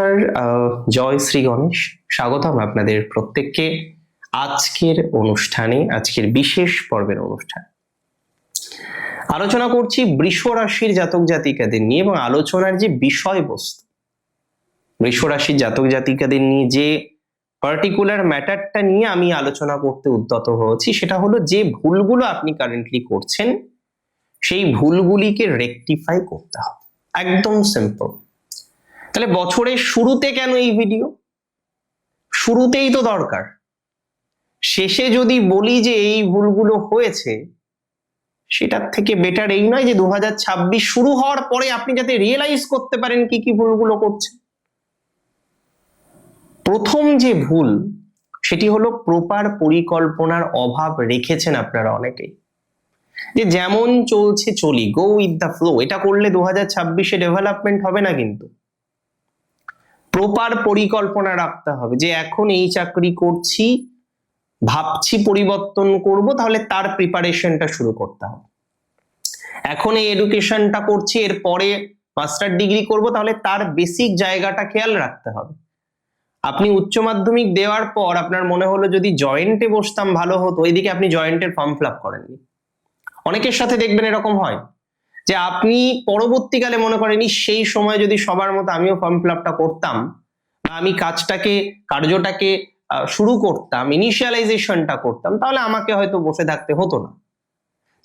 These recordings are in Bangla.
নমস্কার, জয় শ্রী গণেশ। স্বাগতম আপনাদের প্রত্যেককে আজকের অনুষ্ঠানে, আজকের বিশেষ পর্বের অনুষ্ঠান। আলোচনা করছি বৃষ রাশির জাতক জাতিকাদের নিয়ে, এবং আলোচনার যে বিষয়বস্তু, বৃষ রাশির জাতক জাতিকাদের নিয়ে যে পার্টিকুলার ম্যাটারটা নিয়ে আমি আলোচনা করতে উদ্যত হয়েছি, সেটা হলো যে ভুলগুলো আপনি কারেন্টলি করছেন সেই ভুলগুলিকে রেকটিফাই করতে হবে। একদম সিম্পল। তাহলে বছরের শুরুতে কেন এই ভিডিও? শুরুতেই তো দরকার। শেষে যদি বলি যে এই ভুলগুলো হয়েছে, সেটার থেকে বেটার এই নয় যে 2026 শুরু হওয়ার পরে আপনি যাতে রিয়েলাইজ করতে পারেন কি কি ভুলগুলো করছেন। প্রথম যে ভুল, সেটি হলো প্রপার পরিকল্পনার অভাব রেখেছেন আপনারা অনেকেই। যে যেমন চলছে চলি, গো উইথ দ্য ফ্লো, এটা করলে 2026-এ ডেভেলপমেন্ট হবে না। কিন্তু প্রপার পরিকল্পনা রাখতে হবে যে এখন এই চাকরি করছি, ভাবছি পরিবর্তন করব, তাহলে তার প্রিপারেশনটা শুরু করতে হবে। এখন এই এডুকেশনটা করছি, এরপরে মাস্টার ডিগ্রি করব, তাহলে তার বেসিক জায়গাটা খেয়াল রাখতে হবে। আপনি উচ্চ মাধ্যমিক দেওয়ার পর আপনার মনে হলো যদি জয়েন্টে বসতাম ভালো হতো, ওইদিকে আপনি জয়েন্টের ফর্ম ফিল আপ করেননি। অনেকের সাথে দেখবেন এরকম হয় যে আপনি পরবর্তীকালে মনে করেনি সেই সময় যদি সবার মতো আমিও ফর্ম ফিল আপটা করতাম, বা আমি কার্যটাকে শুরু করতাম, ইনিশিয়ালাইজেশনটা করতাম, তাহলে আমাকে হয়তো বসে থাকতে হতো না।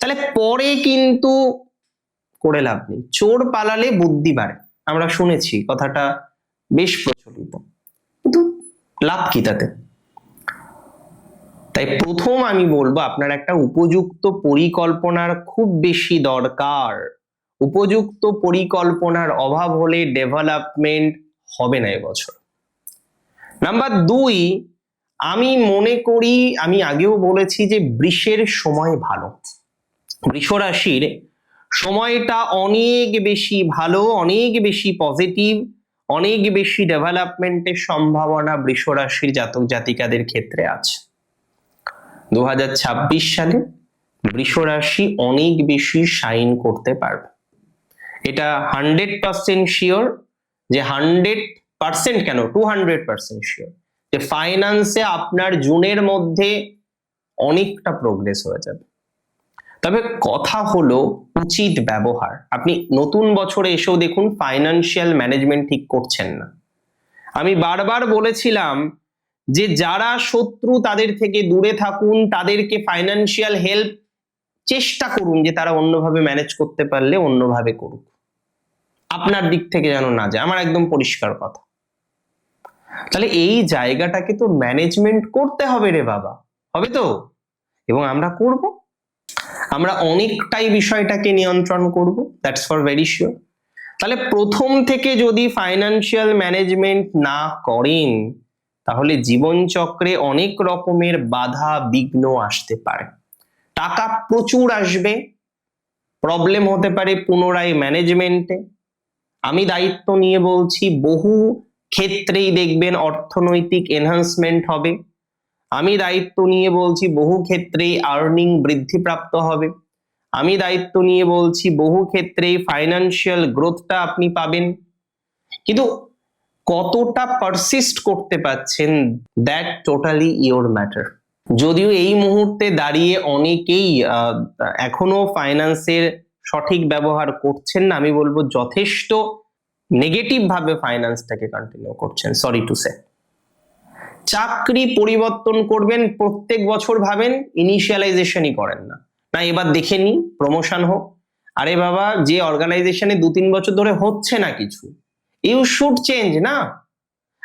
তাহলে পরে কিন্তু করে লাভ নেই। চোর পালালে বুদ্ধি বাড়ে, আমরা শুনেছি কথাটা, বেশ প্রচলিত, কিন্তু লাভ কি তাতে? তাই প্রথম আমি বলবো আপনার একটা উপযুক্ত পরিকল্পনার খুব বেশি দরকার। উপযুক্ত পরিকল্পনার অভাব হলে ডেভেলপমেন্ট হবে না এবছর। নাম্বার 2, আমি মনে করি, আমি আগেও বলেছি যে বৃষের সময় ভালো, বৃষ রাশির সময়টা অনেক বেশি ভালো, অনেক বেশি পজিটিভ, অনেক বেশি ডেভেলপমেন্টের সম্ভাবনা বৃষ রাশির জাতক জাতিকাদের ক্ষেত্রে আছে। 2026 সালে বৃষ রাশি অনেক বেশি শাইন করতে পারবে। এটা 100% শিওর, যে 100% কেন 200% শিওর যে ফাইন্যান্সে আপনার জুনের মধ্যে অনেকটা প্রোগ্রেস হয়ে যাবে। তবে কথা হলো উচিত ব্যবহার। আপনি নতুন বছরে এসেও দেখুন ফাইন্যান্সিয়াল ম্যানেজমেন্ট ঠিক করছেন না। আমি বারবার বলেছিলাম যে যারা শত্রু তাদের থেকে দূরে থাকুন, তাদেরকে ফাইন্যান্সিয়াল হেল্প চেষ্টা করুন যে তারা অন্যভাবে ম্যানেজ করতে পারলে অন্যভাবে করুক, আপনার দিক থেকে যেন না যায়। আমার একদম পরিষ্কার কথা। তাহলে এই জায়গাটাকে তো ম্যানেজমেন্ট করতে হবে রে বাবা, হবে তো? এবং আমরা করব, আমরা অনেকটাই বিষয়টাকে নিয়ন্ত্রণ করব, দ্যাটস ফর ভেরি শিওর। তাহলে প্রথম থেকে যদি ফাইন্যান্সিয়াল ম্যানেজমেন্ট না করেন, তাহলে জীবনচক্রে অনেক রকমের বাধা বিঘ্ন আসতে পারে। টাকা প্রচুর আসবে, প্রবলেম হতে পারে পুনরায় ম্যানেজমেন্টে। আমি দায়িত্ব নিয়ে বলছি, বহু ক্ষেত্রেই দেখবেন অর্থনৈতিক এনহান্সমেন্ট হবে। আমি দায়িত্ব নিয়ে বলছি বহু ক্ষেত্রেই আর্নিং বৃদ্ধিপ্রাপ্ত হবে। আমি দায়িত্ব নিয়ে বলছি বহু ক্ষেত্রেই ফাইন্যান্সিয়াল গ্রোথটা আপনি পাবেন। কিন্তু কতটা পারসিস্ট করতে পারছেন, দ্যাট টোটালি ইওর ম্যাটার। যদিও এই মুহূর্তে দাঁড়িয়ে অনেকেই এখনো ফাইন্যান্সের সঠিক ব্যবহার করছেন না, আমি বলবো যথেষ্ট নেগেটিভ ভাবে ফাইন্যান্সটাকে কন্টিনিউ করছেন, সরি টু সে। চাকরি পরিবর্তন করবেন প্রত্যেক বছর ভাবেন, ইনিশিয়ালাইজেশনই করেন না। না এবার দেখে নি প্রমোশন হোক। আরে বাবা, যে অর্গানাইজেশনে 2-3 বছর ধরে হচ্ছে না কিছু, ইউ শুড চেঞ্জ না।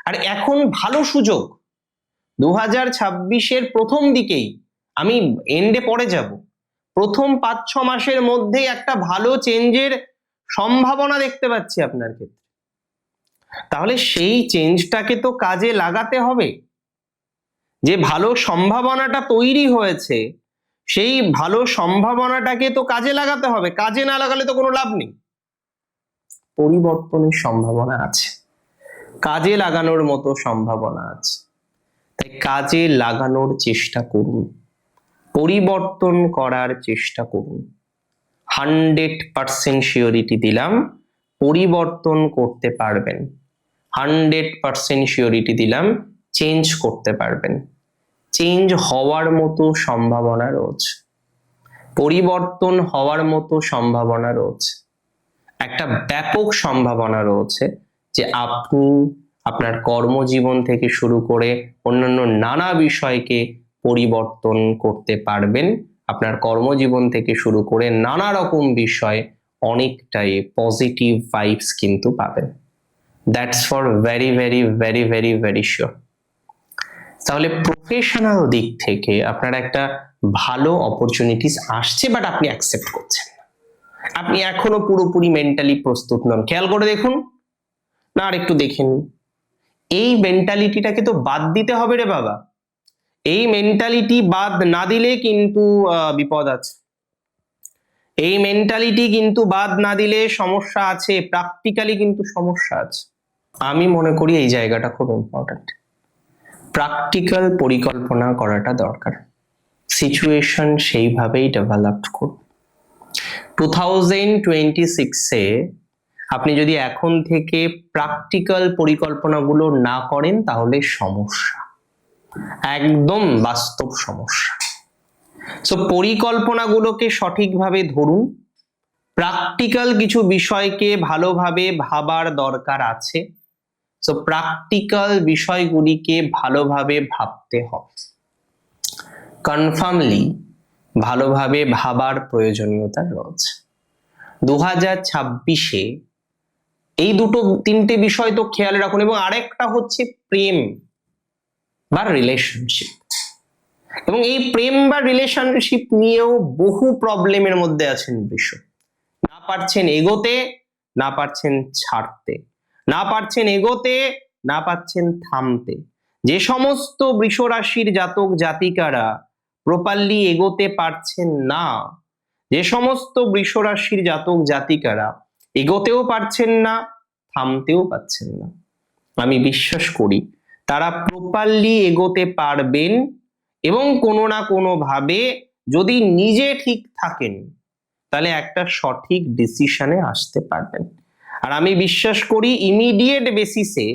আর এখন ভালো সুযোগ, 2026-এর প্রথম দিকেই, আমি এন্ডে পরে যাব, প্রথম 5-6 মাসের মধ্যেই একটা ভালো চেঞ্জের সম্ভাবনা দেখতে পাচ্ছি আপনার ক্ষেত্রে। তাহলে সেই চেঞ্জটাকে তো কাজে লাগাতে হবে। যে ভালো সম্ভাবনাটা তৈরি হয়েছে, সেই ভালো সম্ভাবনাটাকে তো কাজে লাগাতে হবে। কাজে না লাগালে তো কোনো লাভ নেই। পরিবর্তনের সম্ভাবনা আছে, কাজে লাগানোর মতো সম্ভাবনা আছে, তাই কাজে লাগানোর চেষ্টা করুন, পরিবর্তন করার চেষ্টা করুন। 100% শিওরিটি দিলাম, পরিবর্তন করতে পারবেন। 100% সিওরিটি দিলাম, চেঞ্জ করতে পারবেন। চেঞ্জ হওয়ার মতো সম্ভাবনা রয়েছে, পরিবর্তন হওয়ার মতো সম্ভাবনা রয়েছে, একটা ব্যাপক সম্ভাবনা রয়েছে যে আপনি আপনার কর্মজীবন থেকে শুরু করে অন্যান্য নানা বিষয়কে পরিবর্তন করতে পারবেন। আপনার কর্মজীবন থেকে শুরু করে নানা রকম বিষয় অনেকটাই পজিটিভ ভাইবস কিন্তু পাবেন। That's for very very very very very sure. তাহলে প্রফেশনাল দিক থেকে আপনার একটা ভালো অপরচুনিটিস আসছে, বাট আপনি অ্যাকসেপ্ট করছেন না। আপনি এখনো পুরোপুরি মেন্টালি প্রস্তুত নন। খেয়াল করে দেখুন না, আর একটু দেখেন। এই মেন্টালিটিটাকে তো বাদ দিতে হবে রে বাবা। এই মেন্টালিটি বাদ না দিলে কিন্তু বিপদ আছে। এই মেন্টালিটি কিন্তু বাদ না দিলে সমস্যা আছে, প্র্যাকটিক্যালি কিন্তু সমস্যা আছে। আমি মনে করি এই জায়গাটা খুব ইম্পর্টেন্ট। প্র্যাকটিক্যাল পরিকল্পনা করাটা দরকার। সিচুয়েশন সেইভাবেই ডেভেলপ করুন। 2026-এ আপনি যদি এখন থেকে প্র্যাকটিক্যাল পরিকল্পনাগুলো না করেন তাহলে সমস্যা, একদম বাস্তব সমস্যা। সো পরিকল্পনাগুলোকে সঠিকভাবে ধরুন। প্র্যাকটিক্যাল কিছু বিষয়কে ভালোভাবে ভাবার দরকার আছে। সো প্র্যাকটিক্যাল বিষয়গুলিকে ভালোভাবে ভাবতে হবে। কনফার্মলি ভালোভাবে ভাবার প্রয়োজনীয়তা রয়েছে। 2026-এ এই তিনটে বিষয় তো খেয়াল রাখুন। এবং আরেকটা হচ্ছে প্রেম বা রিলেশনশিপ। এবং এই প্রেম বা রিলেশনশিপ নিয়েও বহু প্রবলেমের মধ্যে আছেন বৃষ। না পারছেন এগোতে, না পারছেন ছাড়তে, না পারছেন এগোতে, না পারছেন থামতে। যে সমস্ত বৃষ রাশির জাতক জাতিকারা প্রপারলি এগোতে পারছেন না, যে সমস্ত বৃষ রাশির জাতক জাতিকারা এগোতেও পারছেন না, থামতেও পারছেন না, আমি বিশ্বাস করি তারা প্রপারলি এগোতে পারবেন। এবং কোনো না কোনো ভাবে যদি নিজে ঠিক থাকেন তাহলে একটা সঠিক ডিসিশনে আসতে পারবেন। আর আমি বিশ্বাস করি ইমিডিয়েট বেসিসে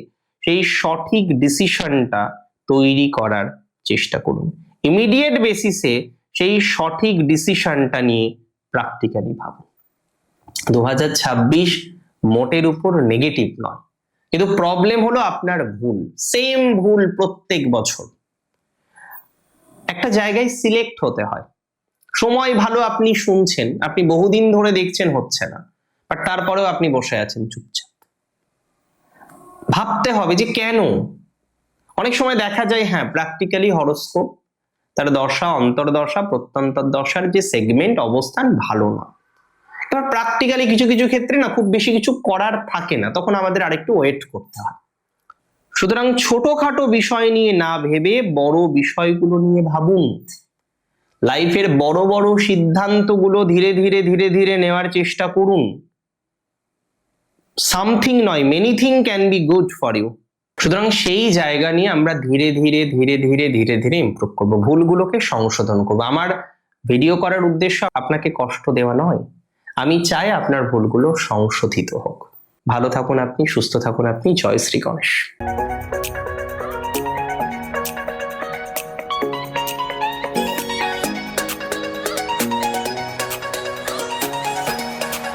সেই সঠিক ডিসিশনটা তৈরি করার চেষ্টা করুন। ইমিডিয়েট বেসিসে সেই সঠিক ডিসিশনটা নিয়ে প্র্যাকটিক্যালি ভাবুন। 2026 মোটের উপর নেগেটিভ নয়, কিন্তু প্রবলেম হলো আপনার ভুল, সেম ভুল প্রত্যেক বছর। একটা জায়গায় সিলেক্ট হতে হয়। সময় ভালো, আপনি শুনছেন, আপনি বহুদিন ধরে দেখছেন হচ্ছে না, বাট তারপরেও আপনি বসে আছেন চুপচাপ। ভাবতে হবে যে কেন। অনেক সময় দেখা যায় হ্যাঁ প্র্যাকটিক্যালি হরোস্কোপ, তার দশা, অন্তর্দশা, প্রত্যন্তর দশার যে সেগমেন্ট অবস্থান ভালো না। এবার প্র্যাকটিক্যালি কিছু কিছু ক্ষেত্রে না খুব বেশি কিছু করার থাকে না, তখন আমাদের আরেকটু ওয়েট করতে হয়। সুতরাং ছোটখাটো বিষয় নিয়ে না ভেবে বড় বিষয়গুলো নিয়ে ভাবুন। লাইফের বড় বড় সিদ্ধান্তগুলো ধীরে ধীরে ধীরে ধীরে নেওয়ার চেষ্টা করুন। সামথিং নয়, many thing can be good for you. সুতরাং সেই জায়গা নিয়ে আমরা ধীরে ধীরে ধীরে ধীরে ধীরে ধীরে ইমপ্রুভ করব, ভুলগুলোকে সংশোধন করব। আমার ভিডিও করার উদ্দেশ্য আপনাকে কষ্ট দেওয়া নয়, আমি চাই আপনার ভুলগুলো সংশোধিত হোক। ভালো থাকুন আপনি, সুস্থ থাকুন আপনি। জয় শ্রী গণেশ।